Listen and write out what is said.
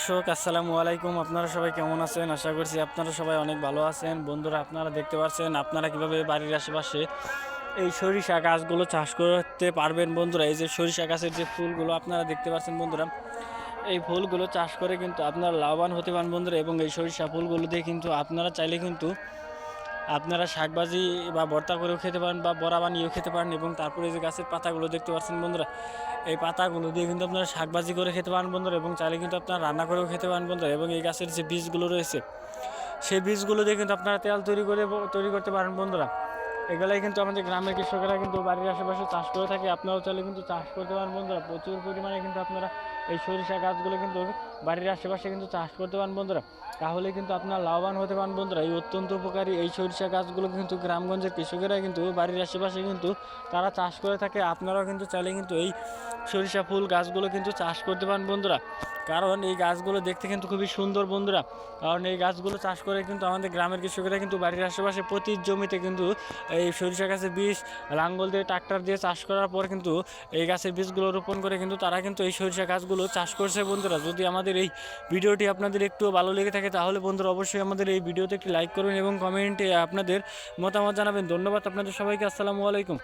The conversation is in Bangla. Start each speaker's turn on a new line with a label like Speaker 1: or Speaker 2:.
Speaker 1: দর্শক আসসালামু আলাইকুম। আপনারা সবাই কেমন আছেন? আশা করছি আপনারা সবাই অনেক ভালো আছেন। বন্ধুরা, আপনারা দেখতে পাচ্ছেন আপনারা কিভাবে বাড়ির আশেপাশে এই সরিষা গাছগুলো চাষ করতে পারবেন। বন্ধুরা, এই যে সরিষা গাছের যে ফুলগুলো আপনারা দেখতে পাচ্ছেন বন্ধুরা, এই ফুলগুলো চাষ করে কিন্তু আপনারা লাভবান হতে পারেন বন্ধুরা। এবং এই সরিষা ফুলগুলো দিয়ে কিন্তু আপনারা চাইলে কিন্তু আপনারা শাকভাজি বা ভর্তা করেও খেতে পারেন বা বড়া বানিয়েও খেতে পারেন। এবং তারপরে যে গাছের পাতাগুলো দেখতে পাচ্ছেন বন্ধুরা, এই পাতাগুলো দিয়ে কিন্তু আপনারা শাকভাজি করে খেতে পারেন বন্ধুরা, এবং চাইলে কিন্তু আপনারা রান্না করেও খেতে পারেন বন্ধুরা। এবং এই গাছের যে বীজগুলো রয়েছে, সেই বীজগুলো দিয়ে কিন্তু আপনারা তেল তৈরি করতে পারেন বন্ধুরা। এগুলাই কিন্তু আমাদের গ্রামের কৃষকেরা কিন্তু বাড়ির আশেপাশে চাষ করে থাকে। আপনারাও চাইলে কিন্তু চাষ করতে পারেন বন্ধুরা। প্রচুর পরিমাণে কিন্তু আপনারা এই সরিষা গাছগুলো কিন্তু বাড়ির আশেপাশে কিন্তু চাষ করতে পারেন বন্ধুরা। তাহলে কিন্তু আপনারা লাভবান হতে পারেন বন্ধুরা। এই অত্যন্ত উপকারী এই সরিষা গাছগুলো কিন্তু গ্রামগঞ্জের কৃষকেরা কিন্তু বাড়ির আশেপাশে কিন্তু তারা চাষ করে থাকে। আপনারাও কিন্তু চাইলে কিন্তু এই সরিষা ফুল গাছগুলো কিন্তু চাষ করতে পারেন বন্ধুরা। কারণ এই গাছগুলো দেখতে কিন্তু খুবই সুন্দর বন্ধুরা। কারণ এই গাছগুলো চাষ করে কিন্তু আমাদের গ্রামের কৃষকেরা কিন্তু বাড়ির আশেপাশে প্রতি জমিতে কিন্তু এই সরিষা গাছের বীজ লাঙ্গল দিয়ে ট্রাক্টর দিয়ে চাষ করার পর কিন্তু এই গাছের বীজগুলো রোপণ করে কিন্তু তারা কিন্তু এই সরিষা গাছগুলো চাষ করছে বন্ধুরা। যদি আমাদের এই ভিডিওটি আপনাদের একটু ভালো লেগে থাকে তাহলে বন্ধুরা অবশ্যই আমাদের এই ভিডিওতে একটি লাইক করুন এবং কমেন্টে আপনাদের মতামত জানাবেন। ধন্যবাদ আপনাদের সবাইকে। আসসালামু আলাইকুম।